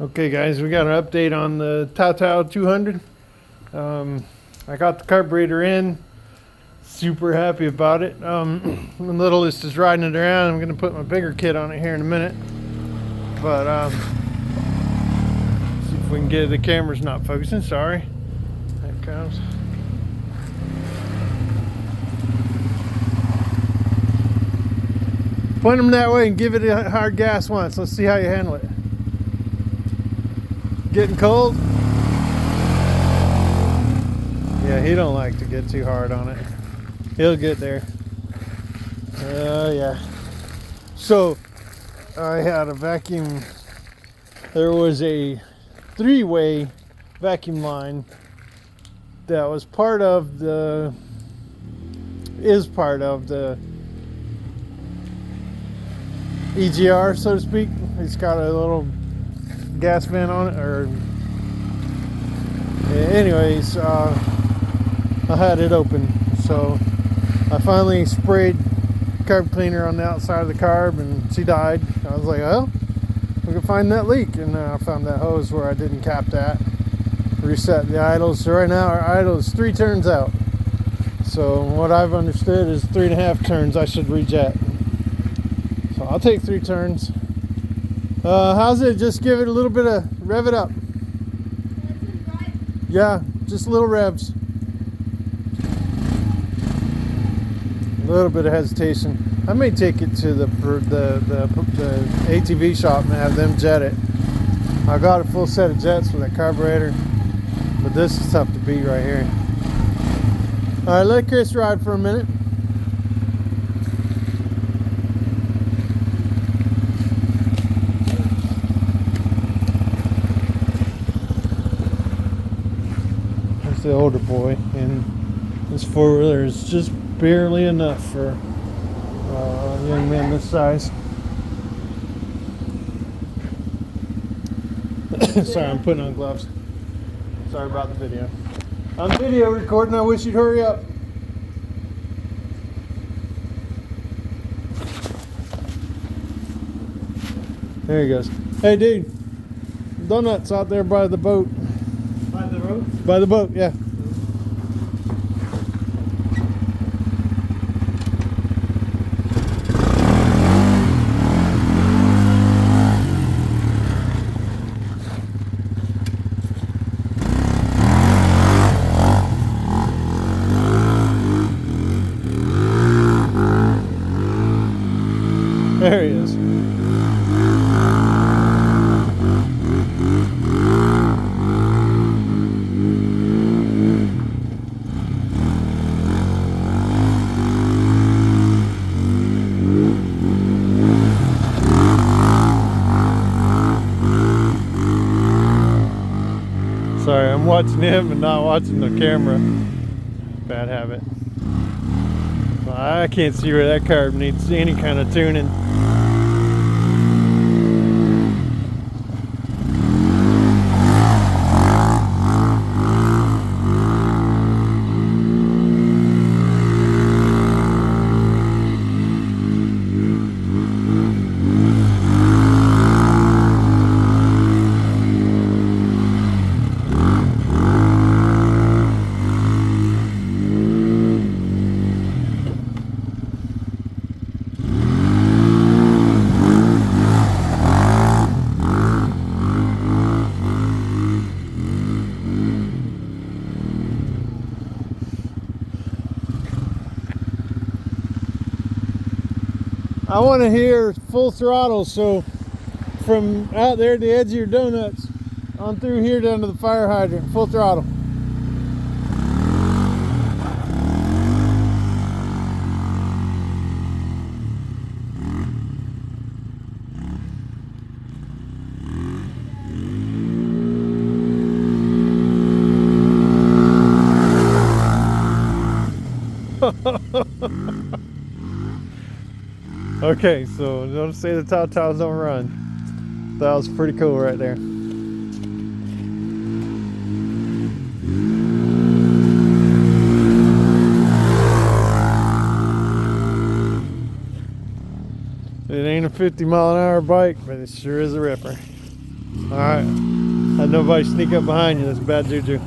Okay guys, we got an update on the Tao 200. I got the carburetor in. Super happy about it. The littlest is riding it around. I'm going to put my bigger kit on it here in a minute. But see if we can get the camera's not focusing. Sorry. There it comes. Point them that way and give it a hard gas once. Let's see how you handle it. Getting cold? Yeah, he don't like to get too hard on it. He'll get there. Yeah. So I had a vacuum. There was a three-way vacuum line that was part of the EGR, so to speak. It's got a little gas vent on it, or anyways, I had it open, so I finally sprayed carb cleaner on the outside of the carb and she died. I was like, well, we can find that leak, and I found that hose where I didn't cap that. Reset the idles. So right now our idle is 3 turns out. So what I've understood is 3.5 turns I should rejet. So I'll take 3 turns. How's it? Just give it a little bit of rev it up. Yeah, just little revs. A little bit of hesitation. I may take it to the ATV shop and have them jet it. I got a full set of jets with that carburetor, but this is tough to beat right here. All right, let Chris ride for a minute. That's the older boy, and this four-wheeler is just barely enough for a young man this size. Sorry, I'm putting on gloves. Sorry about the video. I'm video recording. I wish you'd hurry up. There he goes. Hey, dude. Donuts out there by the boat. By the road? By the boat, yeah. There he is. Sorry, I'm watching him and not watching the camera. Bad habit. I can't see where that carb needs any kind of tuning. I want to hear full throttle, so from out there at the edge of your donuts on through here down to the fire hydrant, full throttle. Okay, so don't say the Taos don't run. That was pretty cool right there. It ain't a 50-mile-an-hour bike, but it sure is a ripper. All right, had nobody sneak up behind you. That's bad juju.